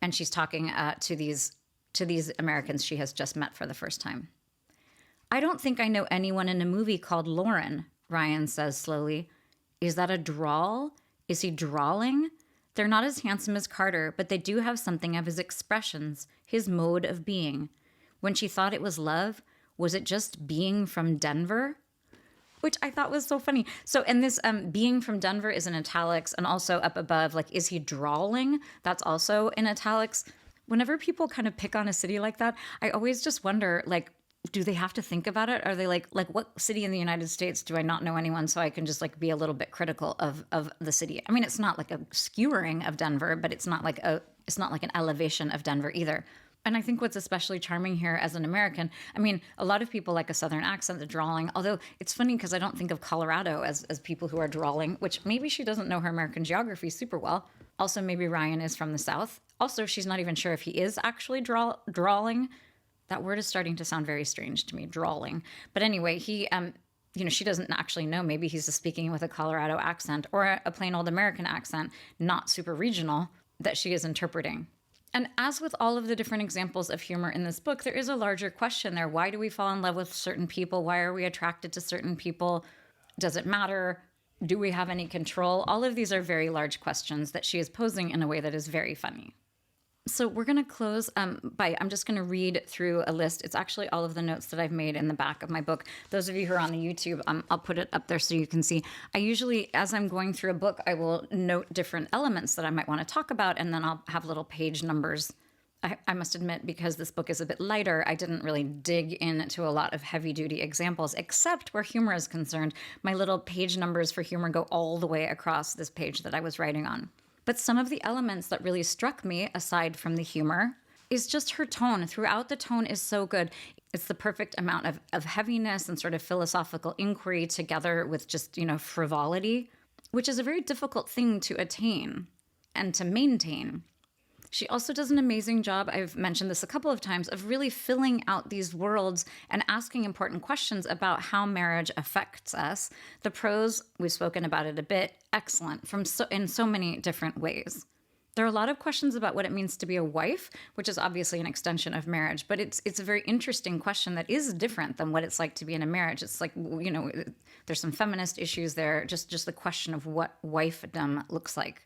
And she's talking to these Americans she has just met for the first time. I don't think I know anyone in a movie called Lauren, Ryan says slowly. Is that a drawl? Is he drawling? They're not as handsome as Carter, but they do have something of his expressions, his mode of being. When she thought it was love, was it just being from Denver? Which I thought was so funny. So, and this being from Denver is in italics, and also up above, is he drawling? That's also in italics. Whenever people kind of pick on a city like that, I always just wonder, do they have to think about it? Are they like what city in the United States do I not know anyone, so I can just be a little bit critical of the city? It's not like a skewering of Denver, but it's not like an elevation of Denver either. And I think what's especially charming here as an American, a lot of people like a Southern accent, the drawling, although it's funny because I don't think of Colorado as people who are drawling, which maybe she doesn't know her American geography super well. Also, maybe Ryan is from the South. Also, she's not even sure if he is actually drawling. That word is starting to sound very strange to me, drawling. But anyway, he, she doesn't actually know. Maybe he's just speaking with a Colorado accent or a plain old American accent, not super regional, that she is interpreting. And as with all of the different examples of humor in this book, there is a larger question there. Why do we fall in love with certain people? Why are we attracted to certain people? Does it matter? Do we have any control? All of these are very large questions that she is posing in a way that is very funny. So we're going to close I'm just going to read through a list. It's actually all of the notes that I've made in the back of my book. Those of you who are on the YouTube, I'll put it up there so you can see. I usually, as I'm going through a book, I will note different elements that I might want to talk about, and then I'll have little page numbers. I must admit, because this book is a bit lighter, I didn't really dig into a lot of heavy-duty examples, except where humor is concerned. My little page numbers for humor go all the way across this page that I was writing on. But some of the elements that really struck me, aside from the humor, is just her tone. Throughout, the tone is so good. It's the perfect amount of heaviness and sort of philosophical inquiry together with just, frivolity, which is a very difficult thing to attain and to maintain. She also does an amazing job, I've mentioned this a couple of times, of really filling out these worlds and asking important questions about how marriage affects us. The prose, we've spoken about it a bit, excellent, in so many different ways. There are a lot of questions about what it means to be a wife, which is obviously an extension of marriage, but it's a very interesting question that is different than what it's like to be in a marriage. It's there's some feminist issues there, just the question of what wifedom looks like.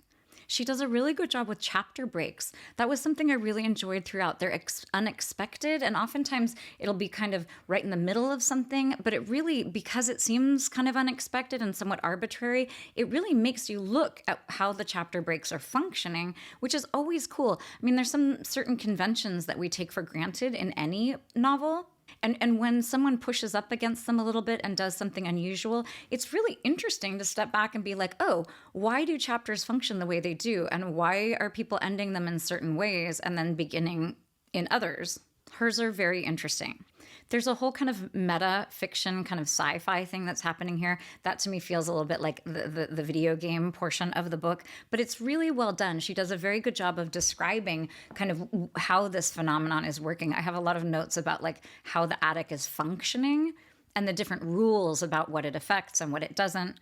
She does a really good job with chapter breaks. That was something I really enjoyed throughout. They're unexpected, and oftentimes it'll be kind of right in the middle of something, but it really, because it seems kind of unexpected and somewhat arbitrary, it really makes you look at how the chapter breaks are functioning, which is always cool. There's some certain conventions that we take for granted in any novel, And when someone pushes up against them a little bit and does something unusual, it's really interesting to step back and be like, oh, why do chapters function the way they do? And why are people ending them in certain ways and then beginning in others? Hers are very interesting. There's a whole kind of meta fiction, kind of sci-fi thing that's happening here. That to me feels a little bit like the video game portion of the book, but it's really well done. She does a very good job of describing kind of how this phenomenon is working. I have a lot of notes about like how the attic is functioning and the different rules about what it affects and what it doesn't.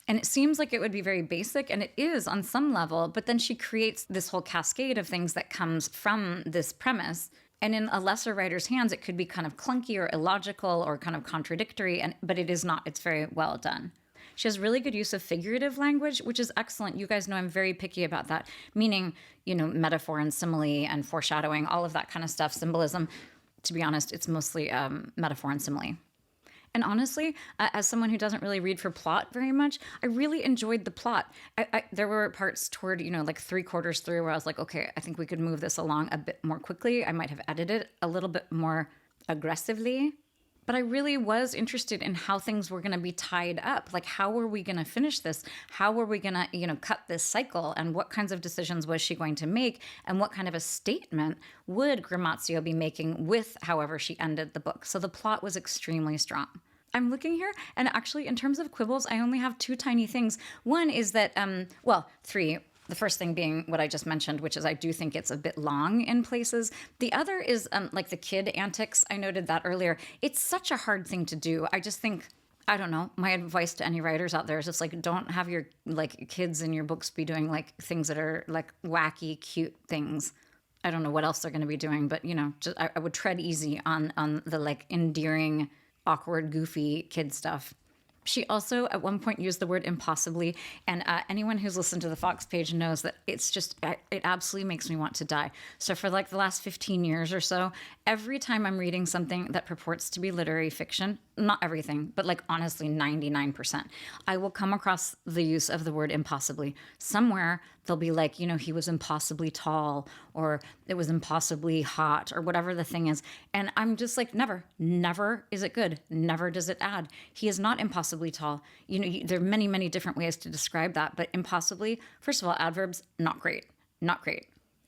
And it seems like it would be very basic, and it is on some level, but then she creates this whole cascade of things that comes from this premise. And in a lesser writer's hands, it could be kind of clunky or illogical or kind of contradictory, but it is not. It's very well done. She has really good use of figurative language, which is excellent. You guys know I'm very picky about that, meaning, metaphor and simile and foreshadowing, all of that kind of stuff, symbolism. To be honest, it's mostly metaphor and simile. And honestly, as someone who doesn't really read for plot very much, I really enjoyed the plot. There were parts toward, like 3/4 through where I was like, okay, I think we could move this along a bit more quickly. I might have edited it a little bit more aggressively. But I really was interested in how things were going to be tied up. Like, how were we going to finish this? How were we going to, cut this cycle? And what kinds of decisions was she going to make? And what kind of a statement would Gramazio be making with however she ended the book? So the plot was extremely strong. I'm looking here, and actually, in terms of quibbles, I only have 2 tiny things. One is that, 3. The first thing being what I just mentioned, which is I do think it's a bit long in places. The other is like the kid antics. I noted that earlier. It's such a hard thing to do. I just think, I don't know, my advice to any writers out there is just like, don't have your like kids in your books be doing like things that are like wacky, cute things. I don't know what else they're going to be doing, but just, I would tread easy on the like endearing, awkward, goofy kid stuff. She also at one point used the word impossibly, and anyone who's listened to the Fox page knows that it's just, it absolutely makes me want to die. So for like the last 15 years or so, every time I'm reading something that purports to be literary fiction, not everything, but like honestly 99%, I will come across the use of the word impossibly. Somewhere they'll be like, he was impossibly tall, or it was impossibly hot, or whatever the thing is. And I'm just like, never is it good. Never does it add. He is not impossibly tall. There are many, many different ways to describe that, but impossibly, first of all, adverbs, not great.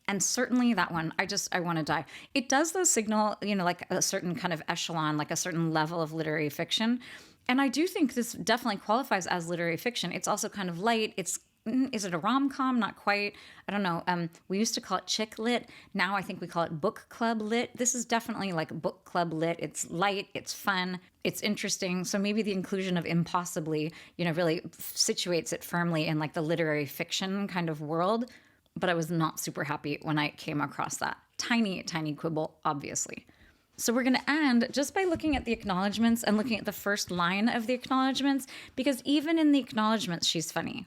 And certainly that one, I want to die. It does though signal, like a certain kind of echelon, like a certain level of literary fiction. And I do think this definitely qualifies as literary fiction. It's also kind of light. Is it a rom-com? Not quite. I don't know. We used to call it chick lit. Now I think we call it book club lit. This is definitely like book club lit. It's light. It's fun. It's interesting. So maybe the inclusion of impossibly, really situates it firmly in like the literary fiction kind of world. But I was not super happy when I came across that. Tiny, tiny quibble, obviously. So we're going to end just by looking at the acknowledgements and looking at the first line of the acknowledgements, because even in the acknowledgements, she's funny.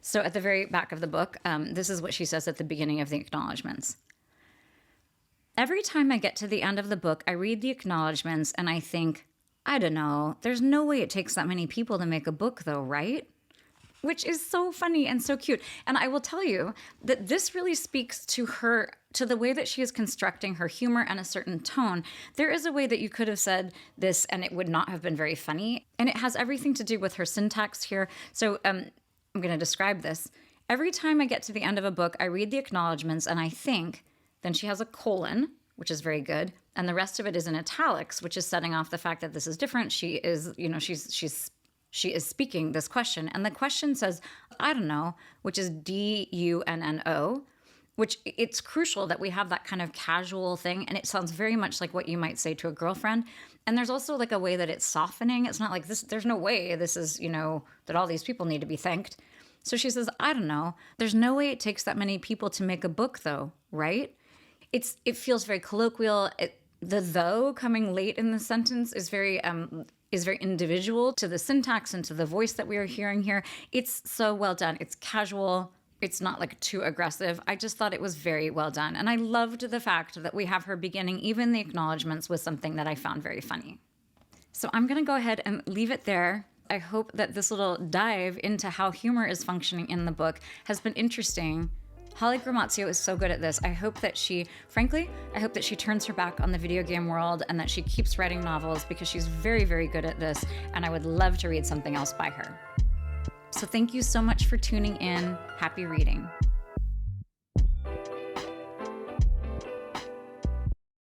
So at the very back of the book, this is what she says at the beginning of the acknowledgements. Every time I get to the end of the book, I read the acknowledgements and I think, I don't know, there's no way it takes that many people to make a book though, right? Which is so funny and so cute. And I will tell you that this really speaks to her, to the way that she is constructing her humor and a certain tone. There is a way that you could have said this and it would not have been very funny. And it has everything to do with her syntax here. So I'm going to describe this. Every time I get to the end of a book, I read the acknowledgements and I think, then she has a colon, which is very good. And the rest of it is in italics, which is setting off the fact that this is different. She is, she is speaking this question. And the question says, I don't know, which is D-U-N-N-O, which it's crucial that we have that kind of casual thing. And it sounds very much like what you might say to a girlfriend. And there's also like a way that it's softening. It's not like this, there's no way this is, that all these people need to be thanked. So she says, I don't know. There's no way it takes that many people to make a book though, right? It feels very colloquial. The though coming late in the sentence is very individual to the syntax and to the voice that we are hearing here. It's so well done. It's casual. It's not like too aggressive. I just thought it was very well done. And I loved the fact that we have her beginning even the acknowledgements with something that I found very funny. So I'm going to go ahead and leave it there. I hope that this little dive into how humor is functioning in the book has been interesting. Holly Gramazio is so good at this. I hope that she turns her back on the video game world and that she keeps writing novels because she's very, very good at this, and I would love to read something else by her. So thank you so much for tuning in. Happy reading.